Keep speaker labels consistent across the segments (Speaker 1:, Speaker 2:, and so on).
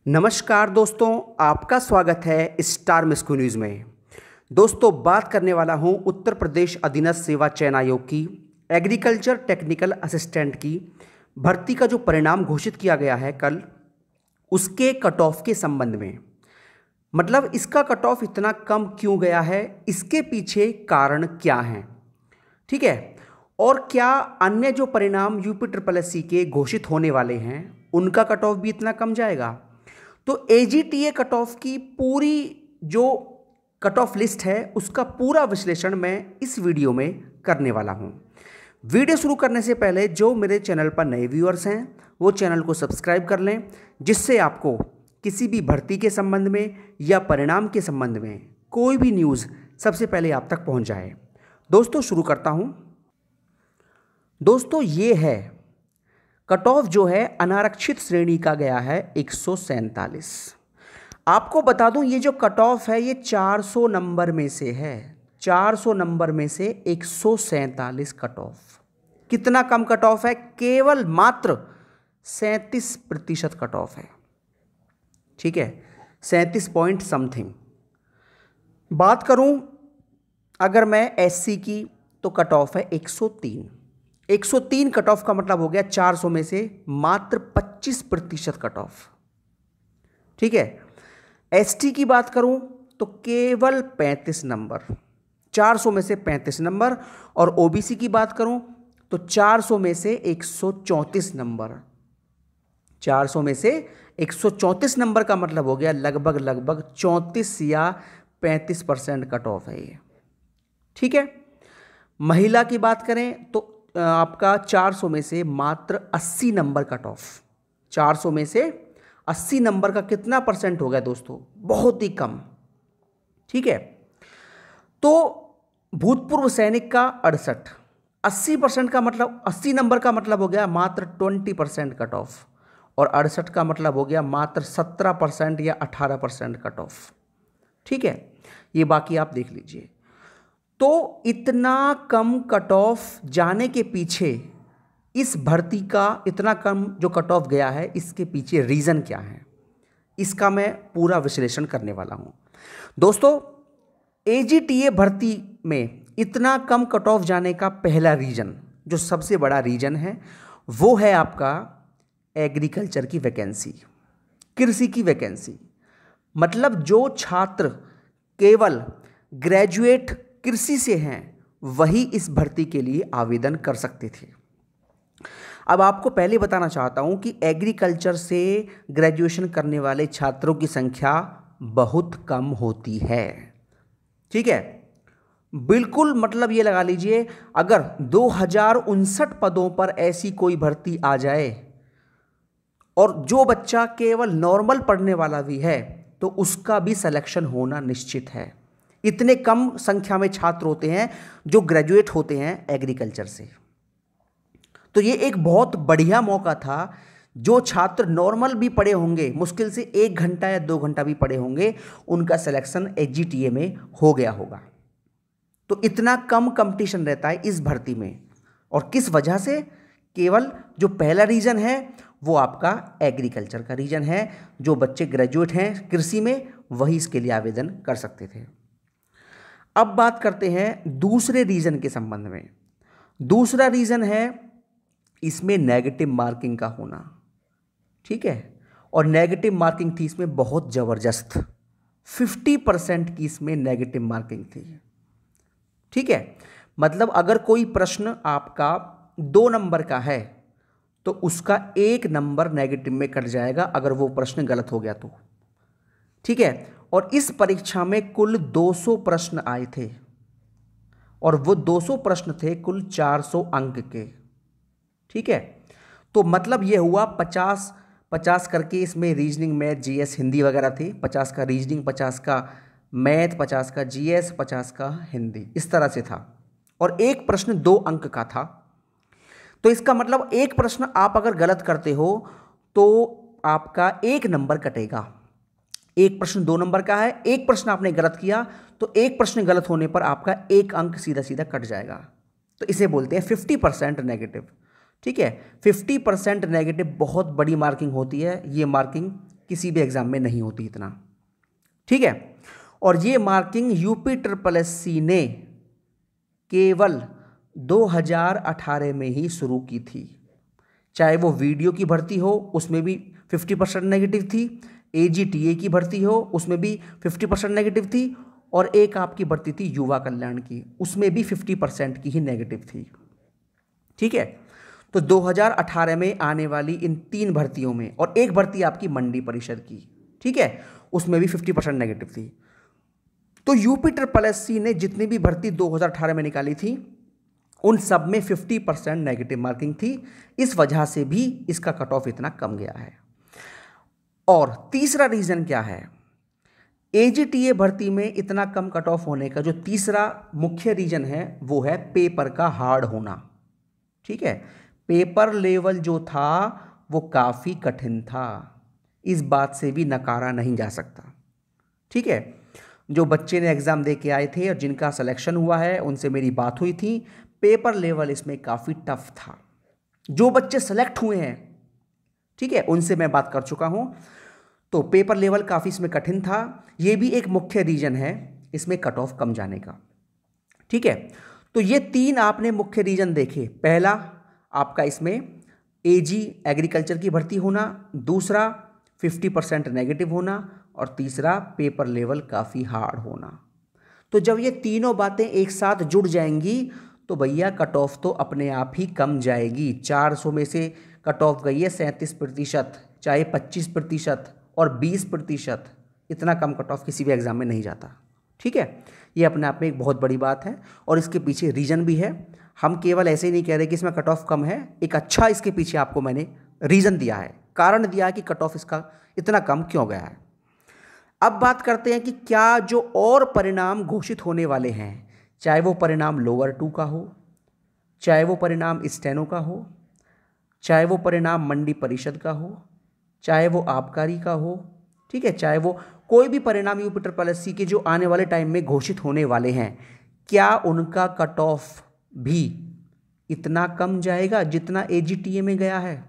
Speaker 1: नमस्कार दोस्तों, आपका स्वागत है स्टार मिस्कू न्यूज़ में। दोस्तों, बात करने वाला हूं उत्तर प्रदेश अधीनस्थ सेवा चयन आयोग की एग्रीकल्चर टेक्निकल असिस्टेंट की भर्ती का जो परिणाम घोषित किया गया है कल, उसके कट ऑफ के संबंध में। मतलब इसका कट ऑफ इतना कम क्यों गया है, इसके पीछे कारण क्या हैं, ठीक है। और क्या अन्य जो परिणाम यूपी के घोषित होने वाले हैं उनका कट ऑफ भी इतना कम जाएगा। तो एजीटीए कट ऑफ की पूरी जो कट ऑफ लिस्ट है उसका पूरा विश्लेषण मैं इस वीडियो में करने वाला हूं। वीडियो शुरू करने से पहले जो मेरे चैनल पर नए व्यूअर्स हैं वो चैनल को सब्सक्राइब कर लें, जिससे आपको किसी भी भर्ती के संबंध में या परिणाम के संबंध में कोई भी न्यूज़ सबसे पहले आप तक पहुंच जाए। दोस्तों, शुरू करता हूं। दोस्तों, ये है कट ऑफ जो है अनारक्षित श्रेणी का गया है 147। आपको बता दूं, ये जो कट ऑफ है ये 400 नंबर में से है। 400 नंबर में से 147 कट ऑफ। कितना कम कट ऑफ है? केवल मात्र 37% कट ऑफ है, ठीक है, 37 पॉइंट समथिंग। बात करूं अगर मैं एससी की तो कट ऑफ है 103। 103 कट ऑफ का मतलब हो गया 400 में से मात्र 25% कट ऑफ, ठीक है। एसटी की बात करूं तो केवल 35 नंबर, 400 में से 35 नंबर। और ओबीसी की बात करूं तो 400 में से 134 नंबर। 400 में से 134 नंबर का मतलब हो गया लगभग 34 या 35% कट ऑफ है ये, ठीक है। महिला की बात करें तो आपका 400 में से मात्र 80 नंबर कट ऑफ। 400 में से 80 नंबर का कितना परसेंट हो गया दोस्तों? बहुत ही कम, ठीक है। तो भूतपूर्व सैनिक का 68, 80% का मतलब 80 नंबर का मतलब हो गया मात्र 20% कट ऑफ, और 68 का मतलब हो गया मात्र 17% या 18% कट ऑफ, ठीक है। ये बाकी आप देख लीजिए। तो इतना कम कट ऑफ जाने के पीछे, इस भर्ती का इतना कम जो कट ऑफ गया है, इसके पीछे रीज़न क्या है, इसका मैं पूरा विश्लेषण करने वाला हूं। दोस्तों, एजीटीए भर्ती में इतना कम कट ऑफ जाने का पहला रीज़न, जो सबसे बड़ा रीज़न है, वो है आपका एग्रीकल्चर की वैकेंसी, कृषि की वैकेंसी। मतलब जो छात्र केवल ग्रेजुएट कृषि से हैं वही इस भर्ती के लिए आवेदन कर सकते थे। अब आपको पहले बताना चाहता हूं कि एग्रीकल्चर से ग्रेजुएशन करने वाले छात्रों की संख्या बहुत कम होती है, ठीक है। बिल्कुल, मतलब ये लगा लीजिए, अगर 2059 पदों पर ऐसी कोई भर्ती आ जाए और जो बच्चा केवल नॉर्मल पढ़ने वाला भी है तो उसका भी सिलेक्शन होना निश्चित है। इतने कम संख्या में छात्र होते हैं जो ग्रेजुएट होते हैं एग्रीकल्चर से। तो ये एक बहुत बढ़िया मौका था। जो छात्र नॉर्मल भी पढ़े होंगे, मुश्किल से 1 घंटा या 2 घंटा भी पढ़े होंगे, उनका सिलेक्शन एजीटीए में हो गया होगा। तो इतना कम कंपटीशन रहता है इस भर्ती में। और किस वजह से? केवल जो पहला रीजन है वो आपका एग्रीकल्चर का रीजन है। जो बच्चे ग्रेजुएट हैं कृषि में वही इसके लिए आवेदन कर सकते थे। अब बात करते हैं दूसरे रीजन के संबंध में। दूसरा रीजन है इसमें नेगेटिव मार्किंग का होना, ठीक है। और नेगेटिव मार्किंग थी इसमें बहुत ज़बरदस्त, 50% की इसमें नेगेटिव मार्किंग थी, ठीक है। मतलब अगर कोई प्रश्न आपका 2 नंबर का है तो उसका 1 नंबर नेगेटिव में कट जाएगा अगर वो प्रश्न गलत हो गया तो, ठीक है। और इस परीक्षा में कुल 200 प्रश्न आए थे और वो 200 प्रश्न थे कुल 400 अंक के, ठीक है। तो मतलब ये हुआ 50-50 करके इसमें रीजनिंग, मैथ, जीएस, हिंदी वगैरह थे। 50 का रीजनिंग, 50 का मैथ, 50 का जीएस, 50 का हिंदी, इस तरह से था। और एक प्रश्न 2 अंक का था। तो इसका मतलब एक प्रश्न आप अगर गलत करते हो तो आपका 1 नंबर कटेगा। एक प्रश्न 2 नंबर का है, एक प्रश्न आपने गलत किया तो एक प्रश्न गलत होने पर आपका 1 अंक सीधा सीधा कट जाएगा। तो इसे बोलते हैं 50% नेगेटिव, ठीक है। 50% नेगेटिव बहुत बड़ी मार्किंग होती है। ये मार्किंग किसी भी एग्ज़ाम में नहीं होती इतना, ठीक है। और ये मार्किंग UPSSC ने केवल 2018 में ही शुरू की थी। चाहे वो वीडियो की भर्ती हो उसमें भी 50% नेगेटिव थी, AGTA की भर्ती हो उसमें भी 50% नेगेटिव थी, और एक आपकी भर्ती थी युवा कल्याण की, उसमें भी 50% की ही नेगेटिव थी, ठीक है। तो 2018 में आने वाली इन 3 भर्तियों में, और एक भर्ती आपकी मंडी परिषद की, ठीक है, उसमें भी 50% नेगेटिव थी। तो UPSSC ने जितनी भी भर्ती 2018 में निकाली थी उन सब में 50% नेगेटिव मार्किंग थी। इस वजह से भी इसका कट ऑफ इतना कम गया है। और तीसरा रीजन क्या है, AGTA भर्ती में इतना कम कट ऑफ होने का जो तीसरा मुख्य रीजन है वो है पेपर का हार्ड होना, ठीक है। पेपर लेवल जो था वो काफ़ी कठिन था, इस बात से भी नकारा नहीं जा सकता, ठीक है। जो बच्चे ने एग्ज़ाम दे के आए थे और जिनका सिलेक्शन हुआ है उनसे मेरी बात हुई थी, पेपर लेवल इसमें काफ़ी टफ था। जो बच्चे सेलेक्ट हुए हैं, ठीक है, उनसे मैं बात कर चुका हूं, तो पेपर लेवल काफ़ी इसमें कठिन था। ये भी एक मुख्य रीजन है इसमें कट ऑफ कम जाने का, ठीक है। तो ये 3 आपने मुख्य रीजन देखे। पहला आपका इसमें AG एग्रीकल्चर की भर्ती होना, दूसरा 50% नेगेटिव होना, और तीसरा पेपर लेवल काफ़ी हार्ड होना। तो जब ये तीनों बातें एक साथ जुड़ जाएंगी तो भैया कट ऑफ तो अपने आप ही कम जाएगी। 400 में से कट ऑफ गई है 37%, चाहे 25% और 20%, इतना कम कट ऑफ किसी भी एग्ज़ाम में नहीं जाता, ठीक है। ये अपने आप में एक बहुत बड़ी बात है और इसके पीछे रीज़न भी है। हम केवल ऐसे ही नहीं कह रहे कि इसमें कट ऑफ कम है, एक अच्छा इसके पीछे आपको मैंने रीज़न दिया है, कारण दिया है कि कट ऑफ इसका इतना कम क्यों गया है। अब बात करते हैं कि क्या जो और परिणाम घोषित होने वाले हैं, चाहे वो परिणाम लोअर 2 का हो, चाहे वो परिणाम स्टेनो का हो, चाहे वो परिणाम मंडी परिषद का हो, चाहे वो आबकारी का हो, ठीक है, चाहे वो कोई भी परिणाम UPSSC के जो आने वाले टाइम में घोषित होने वाले हैं, क्या उनका कट ऑफ भी इतना कम जाएगा जितना AGTA में गया है?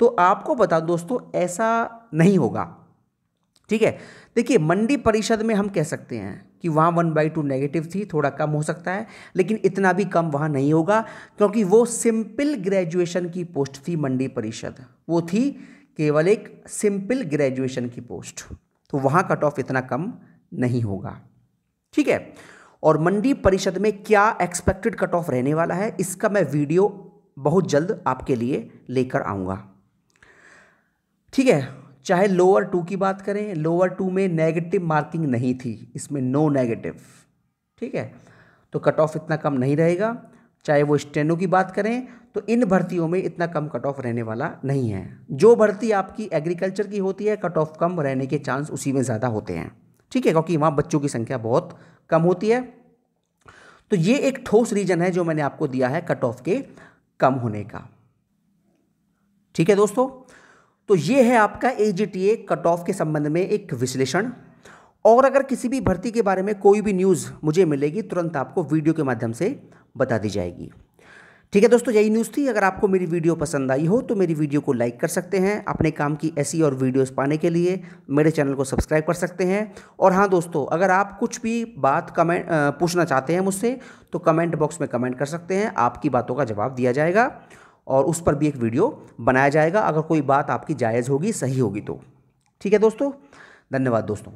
Speaker 1: तो आपको बता दोस्तों, ऐसा नहीं होगा, ठीक है। देखिए, मंडी परिषद में हम कह सकते हैं कि वहाँ 1/2 नेगेटिव थी, थोड़ा कम हो सकता है, लेकिन इतना भी कम वहाँ नहीं होगा, क्योंकि वो सिंपल ग्रेजुएशन की पोस्ट थी। मंडी परिषद वो थी केवल एक सिंपल ग्रेजुएशन की पोस्ट, तो वहाँ कट ऑफ इतना कम नहीं होगा, ठीक है। और मंडी परिषद में क्या एक्सपेक्टेड कट ऑफ रहने वाला है, इसका मैं वीडियो बहुत जल्द आपके लिए लेकर आऊँगा, ठीक है। चाहे लोअर 2 की बात करें, लोअर 2 में नेगेटिव मार्किंग नहीं थी, इसमें नो नेगेटिव, ठीक है, तो कट ऑफ इतना कम नहीं रहेगा। चाहे वो स्टेनो की बात करें तो इन भर्तियों में इतना कम कट ऑफ रहने वाला नहीं है। जो भर्ती आपकी एग्रीकल्चर की होती है, कट ऑफ कम रहने के चांस उसी में ज़्यादा होते हैं, ठीक है, क्योंकि वहाँ बच्चों की संख्या बहुत कम होती है। तो ये एक ठोस रीजन है जो मैंने आपको दिया है कट ऑफ के कम होने का, ठीक है दोस्तों। तो ये है आपका AGTA कट ऑफ के संबंध में एक विश्लेषण। और अगर किसी भी भर्ती के बारे में कोई भी न्यूज़ मुझे मिलेगी, तुरंत आपको वीडियो के माध्यम से बता दी जाएगी, ठीक है दोस्तों। यही न्यूज़ थी। अगर आपको मेरी वीडियो पसंद आई हो तो मेरी वीडियो को लाइक कर सकते हैं। अपने काम की ऐसी और वीडियोस पाने के लिए मेरे चैनल को सब्सक्राइब कर सकते हैं। और हाँ दोस्तों, अगर आप कुछ भी बात पूछना चाहते हैं मुझसे तो कमेंट बॉक्स में कमेंट कर सकते हैं, आपकी बातों का जवाब दिया जाएगा और उस पर भी एक वीडियो बनाया जाएगा, अगर कोई बात आपकी जायज़ होगी, सही होगी तो, ठीक है दोस्तों। धन्यवाद दोस्तों।